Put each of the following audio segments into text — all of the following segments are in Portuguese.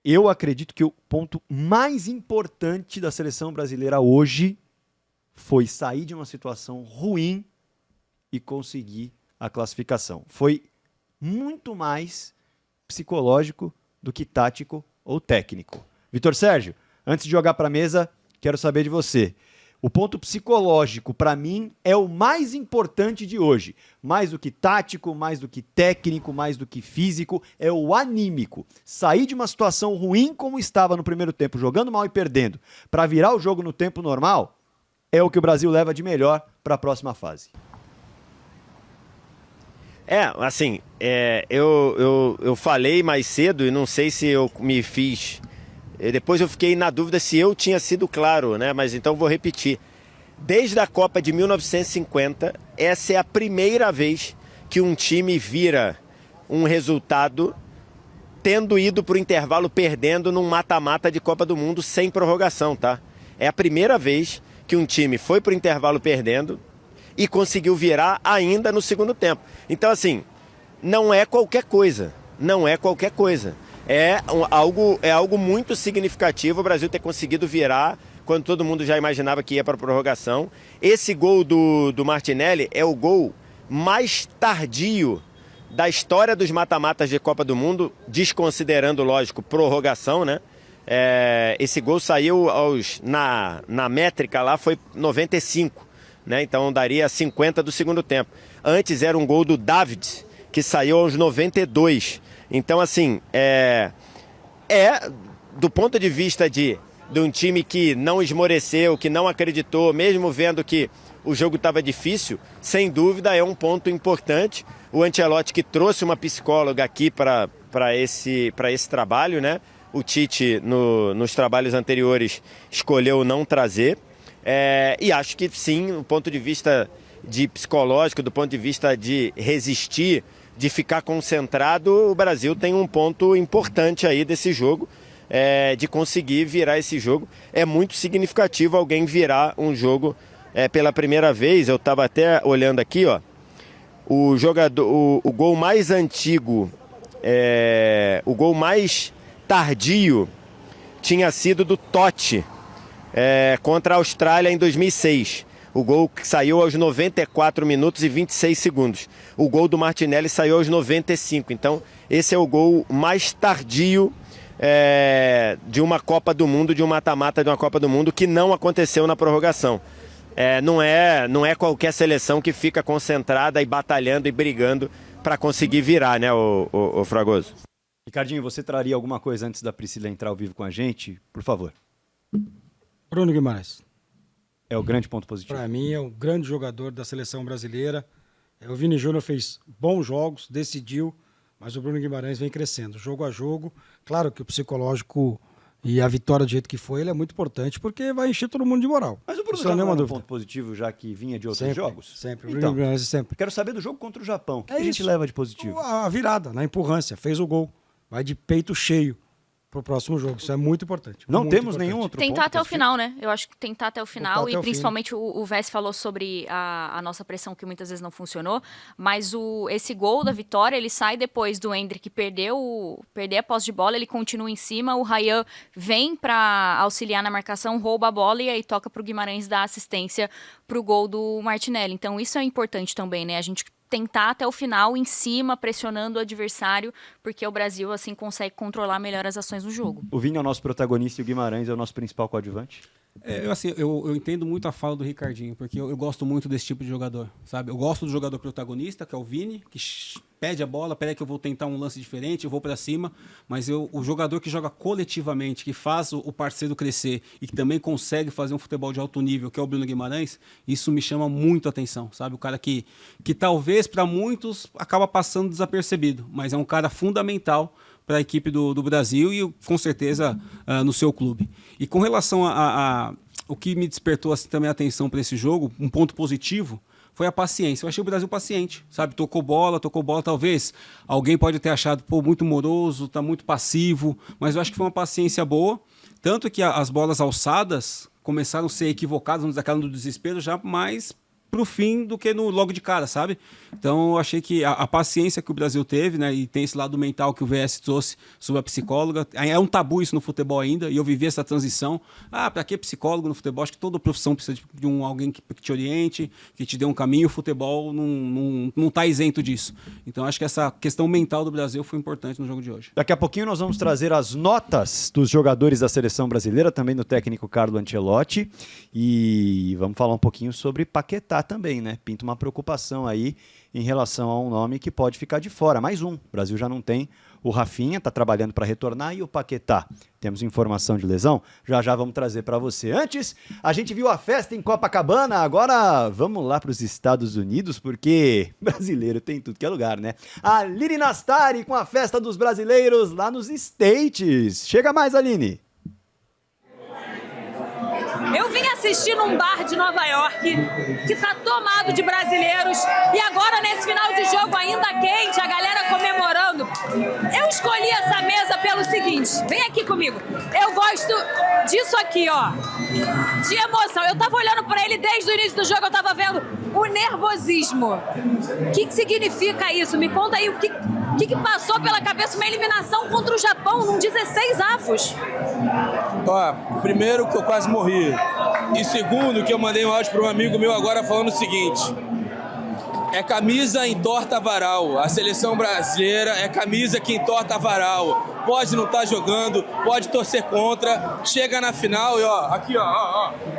Eu acredito que o ponto mais importante da seleção brasileira hoje foi sair de uma situação ruim e conseguir a classificação. Foi muito mais psicológico do que tático ou técnico. Vitor Sérgio, antes de jogar para a mesa, quero saber de você. O ponto psicológico, para mim, é o mais importante de hoje. Mais do que tático, mais do que técnico, mais do que físico, é o anímico. Sair de uma situação ruim como estava no primeiro tempo, jogando mal e perdendo, para virar o jogo no tempo normal, é o que o Brasil leva de melhor para a próxima fase. Assim, eu falei mais cedo e não sei se eu me fiz. Depois eu fiquei na dúvida se eu tinha sido claro, né? Mas então vou repetir. Desde a Copa de 1950, essa é a primeira vez que um time vira um resultado tendo ido para o intervalo perdendo num mata-mata de Copa do Mundo sem prorrogação, tá? É a primeira vez que um time foi para o intervalo perdendo e conseguiu virar ainda no segundo tempo. Então, assim, não é qualquer coisa. Não é qualquer coisa. É algo muito significativo o Brasil ter conseguido virar quando todo mundo já imaginava que ia para a prorrogação. Esse gol do Martinelli é o gol mais tardio da história dos mata-matas de Copa do Mundo, desconsiderando, lógico, prorrogação, né? Esse gol saiu na métrica lá, foi 95, né? Então daria 50 do segundo tempo. Antes era um gol do David, que saiu aos 92. Então, assim, do ponto de vista de um time que não esmoreceu, que não acreditou, mesmo vendo que o jogo estava difícil, sem dúvida é um ponto importante. O Ancelotti que trouxe uma psicóloga aqui para esse trabalho, né? O Tite, nos trabalhos anteriores, escolheu não trazer. E acho que sim, do ponto de vista de psicológico, do ponto de vista de resistir, de ficar concentrado, o Brasil tem um ponto importante aí desse jogo, de conseguir virar esse jogo. É muito significativo alguém virar um jogo pela primeira vez. Eu estava até olhando aqui, ó, o gol mais antigo, o gol mais tardio tinha sido do Totti contra a Austrália em 2006. O gol que saiu aos 94 minutos e 26 segundos. O gol do Martinelli saiu aos 95. Então, esse é o gol mais tardio de uma Copa do Mundo, de um mata-mata de uma Copa do Mundo, que não aconteceu na prorrogação. Não é qualquer seleção que fica concentrada e batalhando e brigando para conseguir virar, né, o Fragoso? Ricardinho, você traria alguma coisa antes da Priscila entrar ao vivo com a gente? Por favor. Bruno Guimarães. É o grande ponto positivo. Para mim, é um grande jogador da seleção brasileira. O Vini Júnior fez bons jogos, decidiu, mas o Bruno Guimarães vem crescendo, jogo a jogo. Claro que o psicológico e a vitória do jeito que foi, ele é muito importante, porque vai encher todo mundo de moral. Mas o Bruno já não é um ponto positivo, já que vinha de outros jogos? Sempre, o Bruno Guimarães sempre. Quero saber do jogo contra o Japão. O que a gente leva de positivo? A virada, na empurrância, fez o gol. Vai de peito cheio pro próximo jogo. Isso é muito importante. Não muito temos importante. nenhum outro Tentar ponto até o positivo? final, né? Eu acho que tentar até o final até e o principalmente o Vess falou sobre a nossa pressão que muitas vezes não funcionou, mas esse gol da vitória, ele sai depois do Endrick perder a posse de bola, ele continua em cima, o Ryan vem para auxiliar na marcação, rouba a bola e aí toca pro Guimarães dar assistência pro gol do Martinelli. Então isso é importante também, né? A gente tentar até o final, em cima, pressionando o adversário, porque o Brasil, assim, consegue controlar melhor as ações no jogo. O Vini é o nosso protagonista e o Guimarães é o nosso principal coadjuvante? Eu entendo muito a fala do Ricardinho, porque eu gosto muito desse tipo de jogador, sabe? Eu gosto do jogador protagonista, que é o Vini, que pede a bola, pede que eu vou tentar um lance diferente, eu vou para cima, mas o jogador que joga coletivamente, que faz o parceiro crescer e que também consegue fazer um futebol de alto nível, que é o Bruno Guimarães, isso me chama muito a atenção, sabe? O cara que talvez para muitos acaba passando desapercebido, mas é um cara fundamental para a equipe do Brasil e com certeza no seu clube. E com relação a o que me despertou assim, também a atenção para esse jogo, um ponto positivo, foi a paciência. Eu achei o Brasil paciente, sabe? Tocou bola, talvez alguém pode ter achado muito moroso, tá muito passivo, mas eu acho que foi uma paciência boa, tanto que as bolas alçadas começaram a ser equivocadas, nos acabam do desespero já, mas pro fim do que logo de cara, sabe? Então eu achei que a paciência que o Brasil teve, né, e tem esse lado mental que o VS trouxe sobre a psicóloga, é um tabu isso no futebol ainda, e eu vivi essa transição. Para que psicólogo no futebol? Acho que toda profissão precisa de alguém que te oriente, que te dê um caminho. O futebol não tá isento disso. Então acho que essa questão mental do Brasil foi importante no jogo de hoje. Daqui a pouquinho nós vamos trazer as notas dos jogadores da seleção brasileira, também do técnico Carlo Ancelotti, e vamos falar um pouquinho sobre Paquetá também, né? Pinta uma preocupação aí em relação a um nome que pode ficar de fora. Mais um. O Brasil já não tem o Rafinha, está trabalhando para retornar, e o Paquetá. Temos informação de lesão? Já vamos trazer para você. Antes, a gente viu a festa em Copacabana, agora vamos lá para os Estados Unidos, porque brasileiro tem tudo que é lugar, né? A Aline Nastari com a festa dos brasileiros lá nos States. Chega mais, Aline. Eu vim assistir num bar de Nova York que tá tomado de brasileiros e agora nesse final de jogo ainda quente, a galera comemorando. Eu escolhi essa mesa pelo seguinte, vem aqui comigo. Eu gosto disso aqui, ó, de emoção. Eu tava olhando pra ele desde o início do jogo, eu tava vendo o nervosismo. O que significa isso? Me conta aí o que passou pela cabeça uma eliminação contra o Japão num 16 avos. Primeiro que eu quase morri. E segundo que eu mandei um áudio para um amigo meu agora falando o seguinte: é camisa entorta varal. A seleção brasileira é camisa que entorta varal. Pode não estar jogando, pode torcer contra, chega na final e aqui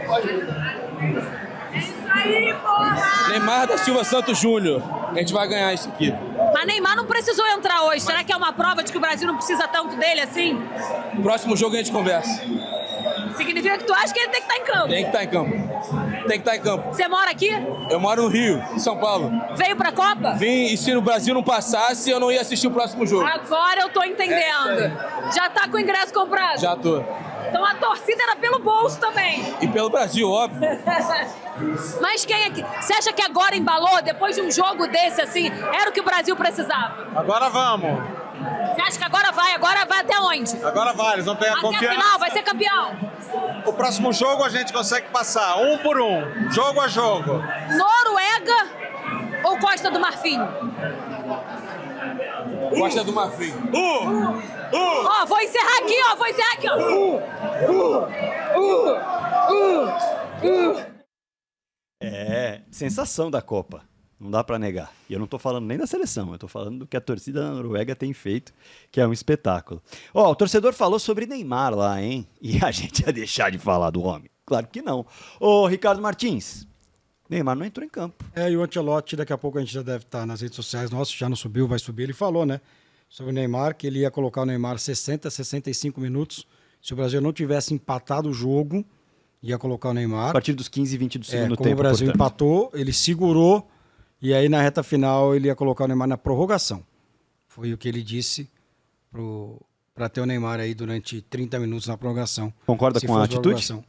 pode... É isso aí, porra! Neymar da Silva Santos Júnior. A gente vai ganhar isso aqui. Mas Neymar não precisou entrar hoje. Será que é uma prova de que o Brasil não precisa tanto dele assim? Próximo jogo a gente conversa. Significa que tu acha que ele tem que estar em campo? Tem que estar em campo. Tem que estar em campo. Você mora aqui? Eu moro no Rio, em São Paulo. Veio pra Copa? Vim, e se o Brasil não passasse, eu não ia assistir o próximo jogo. Agora eu tô entendendo. Já tá com o ingresso comprado? Já tô. Então a torcida era pelo bolso também. E pelo Brasil, óbvio. Mas quem é que... Você acha que agora embalou, depois de um jogo desse assim, era o que o Brasil precisava? Agora vamos. Você acha que agora vai até onde? Agora vai, eles vão ter a Até confiança. a final, vai ser campeão. O próximo jogo a gente consegue passar, um por um, jogo a jogo. Noruega ou Costa do Marfim? Costa do Marfim. Ó, vou encerrar aqui, ó. É, sensação da Copa. Não dá pra negar. E eu não tô falando nem da seleção, eu tô falando do que a torcida da Noruega tem feito, que é um espetáculo. Ó, o torcedor falou sobre Neymar lá, hein? E a gente ia deixar de falar do homem? Claro que não. Ô, Ricardo Martins, Neymar não entrou em campo. E o Ancelotti, daqui a pouco a gente já deve estar nas redes sociais, nossa, já não subiu, vai subir, ele falou, né? Sobre o Neymar, que ele ia colocar o Neymar 60, 65 minutos. Se o Brasil não tivesse empatado o jogo, ia colocar o Neymar. A partir dos 15 e 20 do segundo tempo, como o Brasil portanto. empatou, ele segurou, e aí na reta final ele ia colocar o Neymar na prorrogação. Foi o que ele disse para ter o Neymar aí durante 30 minutos na prorrogação. Concorda com a atitude?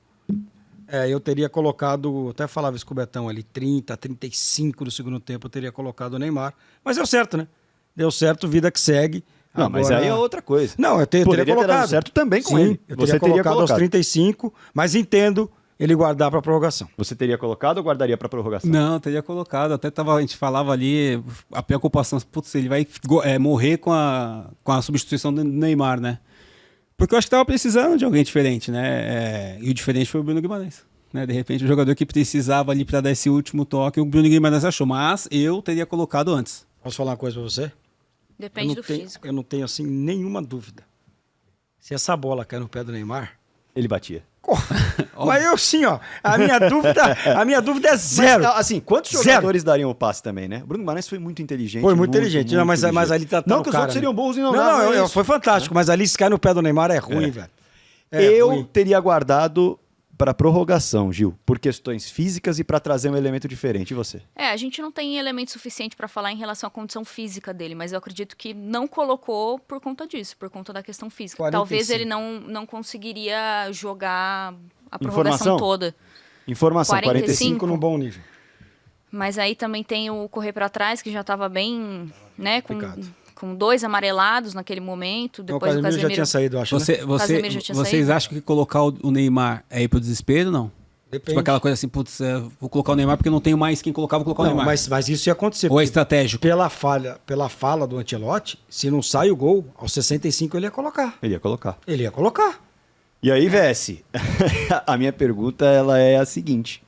Eu teria colocado, até falava isso com o Betão ali, 30, 35 do segundo tempo, eu teria colocado o Neymar. Mas deu certo, né? Deu certo, vida que segue. Não, agora... mas aí é outra coisa. Não, eu teria Poderia colocado. ter dado certo também com ele. Eu teria colocado aos 35, mas entendo ele guardar para prorrogação. Você teria colocado ou guardaria para prorrogação? Não, teria colocado. Até a gente falava ali, a preocupação, putz, ele vai morrer com a substituição do Neymar, né? Porque eu acho que estava precisando de alguém diferente, né? E o diferente foi o Bruno Guimarães. Né? De repente, o jogador que precisava ali para dar esse último toque, o Bruno Guimarães achou. Mas eu teria colocado antes. Posso falar uma coisa para você? Depende do físico. Eu não tenho, assim, nenhuma dúvida. Se essa bola cair no pé do Neymar... Ele batia. Mas eu sim, ó. A minha dúvida é zero. Mas, assim, quantos jogadores dariam o passe também, né? O Bruno Guimarães foi muito inteligente. Foi muito inteligente. Não, mas ali tá não no que os cara, outros seriam burros e não, foi fantástico. Mas ali se cai no pé do Neymar é ruim, velho. Eu teria guardado para prorrogação, Gil, por questões físicas e para trazer um elemento diferente. E você? A gente não tem elemento suficiente para falar em relação à condição física dele, mas eu acredito que não colocou por conta disso, por conta da questão física. 45. Talvez ele não conseguiria jogar a prorrogação toda. Informação, 45 num bom nível. Mas aí também tem o correr para trás, que já estava bem, né, com 2 amarelados naquele momento. Depois o Casemiro já tinha saído, acho, né? Vocês acham que colocar o Neymar é ir pro desespero, não? Depende. Tipo aquela coisa assim, putz, vou colocar o Neymar porque não tenho mais quem colocar, vou colocar o Não, Neymar. mas isso ia acontecer. Ou é porque estratégico? Pela fala do Ancelotti, se não sai o gol, aos 65 ele ia colocar. Ele ia colocar. Ele ia colocar. E aí, VS, a minha pergunta ela é a seguinte.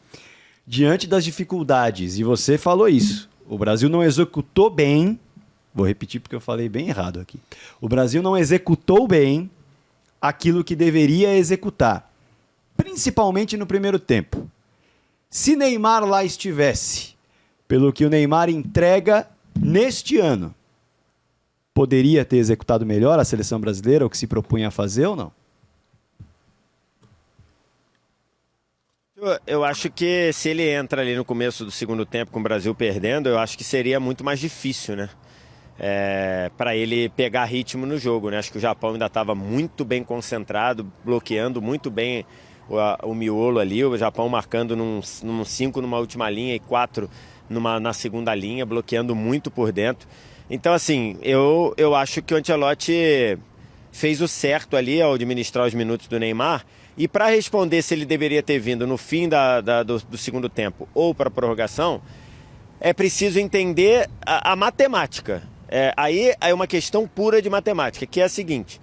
Diante das dificuldades, e você falou isso, o Brasil não executou bem, vou repetir porque eu falei bem errado aqui. O Brasil não executou bem aquilo que deveria executar, principalmente no primeiro tempo. Se Neymar lá estivesse, pelo que o Neymar entrega neste ano, poderia ter executado melhor a seleção brasileira, o que se propunha a fazer ou não? Eu acho que se ele entra ali no começo do segundo tempo com o Brasil perdendo, eu acho que seria muito mais difícil, né? Para ele pegar ritmo no jogo, né? Acho que o Japão ainda estava muito bem concentrado, bloqueando muito bem o miolo ali, o Japão marcando num 5 numa última linha e 4 na segunda linha, bloqueando muito por dentro. Então, assim, eu acho que o Ancelotti fez o certo ali ao administrar os minutos do Neymar. E para responder se ele deveria ter vindo no fim do segundo tempo ou para a prorrogação, é preciso entender a matemática. Aí é uma questão pura de matemática, que é a seguinte: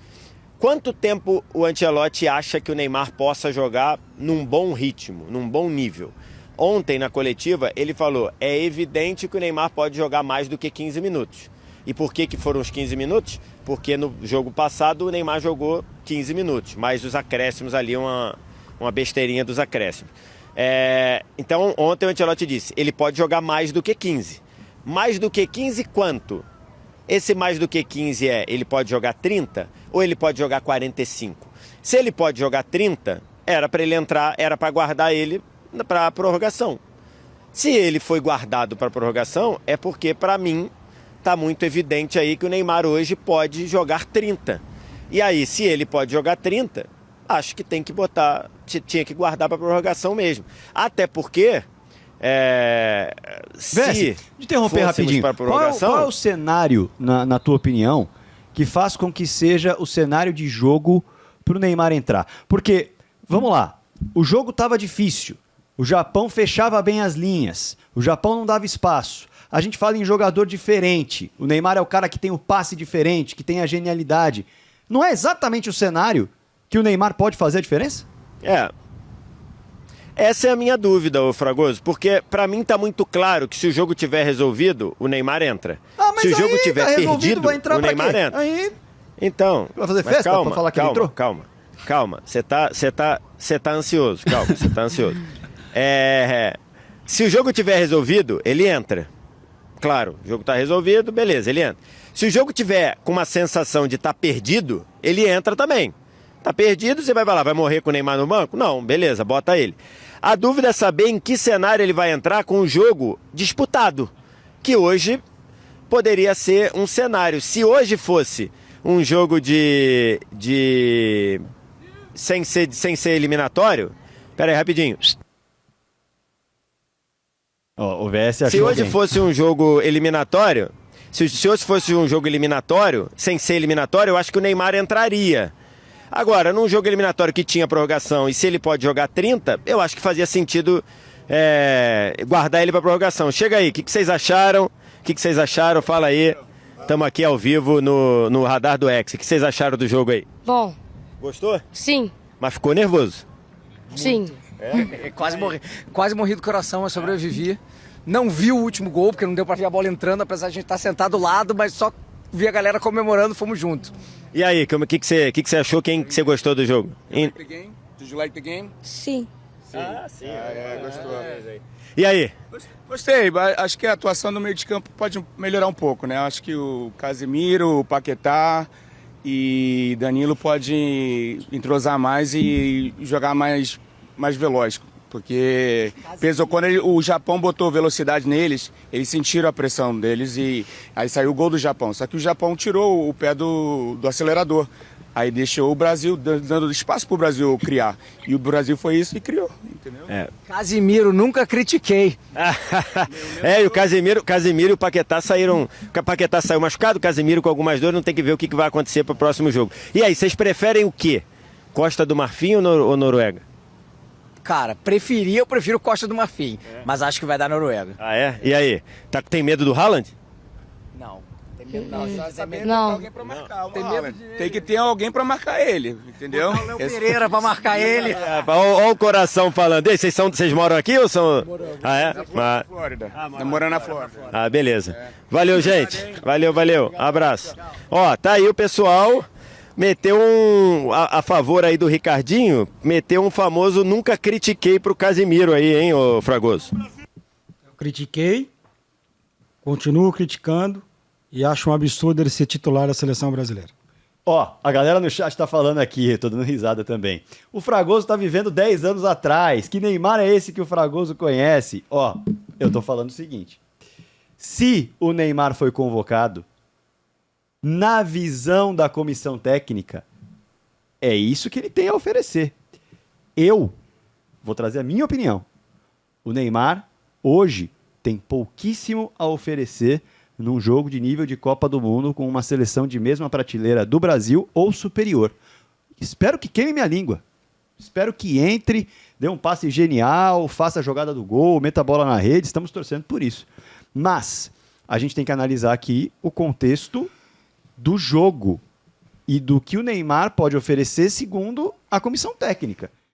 quanto tempo o Ancelotti acha que o Neymar possa jogar num bom ritmo, num bom nível? Ontem, na coletiva, ele falou, é evidente que o Neymar pode jogar mais do que 15 minutos. E por que foram os 15 minutos? Porque no jogo passado o Neymar jogou 15 minutos, mas os acréscimos ali, uma besteirinha dos acréscimos. Então, ontem o Ancelotti disse, ele pode jogar mais do que 15. Mais do que 15 quanto? Esse mais do que 15 ele pode jogar 30 ou ele pode jogar 45? Se ele pode jogar 30, era para ele entrar, era para guardar ele para a prorrogação. Se ele foi guardado para a prorrogação, é porque, para mim, está muito evidente aí que o Neymar hoje pode jogar 30. E aí, se ele pode jogar 30, acho que tem que tinha que guardar para a prorrogação mesmo. Até porque, Vessi, de interromper rapidinho, qual é o cenário, na tua opinião, que faz com que seja o cenário de jogo para o Neymar entrar? Porque, vamos lá, o jogo estava difícil, o Japão fechava bem as linhas, o Japão não dava espaço. A gente fala em jogador diferente. O Neymar é o cara que tem o passe diferente, que tem a genialidade. Não é exatamente o cenário que o Neymar pode fazer a diferença? Essa é a minha dúvida, ô Fragoso, porque pra mim tá muito claro que se o jogo tiver resolvido, o Neymar entra. Mas se o jogo tiver tá perdido, vai entrar o Neymar entra. Aí Então, vai fazer festa calma, pra falar que ele entrou? Calma. Você tá ansioso, calma, você tá ansioso. Se o jogo tiver resolvido, ele entra. Claro, o jogo tá resolvido, beleza, ele entra. Se o jogo tiver com uma sensação de estar perdido, ele entra também. Tá perdido, você vai lá, vai morrer com o Neymar no banco? Não, beleza, bota ele. A dúvida é saber em que cenário ele vai entrar com o jogo disputado, que hoje poderia ser um cenário. Se hoje fosse um jogo sem ser eliminatório, pera aí, rapidinho. O VS achou Se hoje alguém. fosse um jogo eliminatório, se hoje fosse um jogo eliminatório, sem ser eliminatório, eu acho que o Neymar entraria. Agora, num jogo eliminatório que tinha prorrogação e se ele pode jogar 30, eu acho que fazia sentido guardar ele para prorrogação. Chega aí, o que vocês acharam? O que vocês acharam? Fala aí. Estamos aqui ao vivo no Radar do X. O que vocês acharam do jogo aí? Bom, Gostou? sim, Mas ficou nervoso? sim. Quase morri do coração, mas sobrevivi. Não vi o último gol, porque não deu pra ver a bola entrando, apesar de a gente estar sentado do lado, mas só vi a galera comemorando, fomos juntos. E aí, o que você achou? Quem que você gostou do jogo? Did you like the game? Sim. Sim. Gostou. E aí? Gostei, acho que a atuação no meio de campo pode melhorar um pouco, né? Acho que o Casemiro, o Paquetá e Danilo pode entrosar mais e jogar mais veloz. Porque quando o Japão botou velocidade neles, eles sentiram a pressão deles e aí saiu o gol do Japão. Só que o Japão tirou o pé do acelerador. Aí deixou o Brasil, dando espaço para o Brasil criar. E o Brasil foi isso e criou, entendeu? Casemiro, nunca critiquei. E o Casemiro e o Paquetá saíram. O Paquetá saiu machucado, o Casemiro com algumas dores, não tem que ver o que vai acontecer para o próximo jogo. E aí, vocês preferem o quê? Costa do Marfim ou Noruega? Cara, eu prefiro Costa do Marfim, mas acho que vai dar Noruega. Ah, é? E aí? Tem medo do Haaland? Não. Tem medo não. Tem alguém pra marcar o Haaland. Tem que ter alguém pra marcar ele, entendeu? O Léo Pereira pra marcar ele. Olha o coração falando. Ei, vocês moram aqui ou são... Ah, é? Na Flórida. Morando na Flórida. Ah, beleza. Valeu, gente. Valeu. Abraço. Ó, tá aí o pessoal... Meteu a favor aí do Ricardinho, meteu um famoso nunca critiquei pro Casimiro aí, hein, ô Fragoso? Eu critiquei, continuo criticando e acho um absurdo ele ser titular da seleção brasileira. Ó, a galera no chat tá falando aqui, tô dando risada também. O Fragoso tá vivendo 10 anos atrás. Que Neymar é esse que o Fragoso conhece? Ó, eu tô falando o seguinte. Se o Neymar foi convocado, na visão da comissão técnica, é isso que ele tem a oferecer. Eu vou trazer a minha opinião. O Neymar, hoje, tem pouquíssimo a oferecer num jogo de nível de Copa do Mundo com uma seleção de mesma prateleira do Brasil ou superior. Espero que queime minha língua. Espero que entre, dê um passe genial, faça a jogada do gol, meta a bola na rede. Estamos torcendo por isso. Mas a gente tem que analisar aqui o contexto do jogo e do que o Neymar pode oferecer segundo a comissão técnica.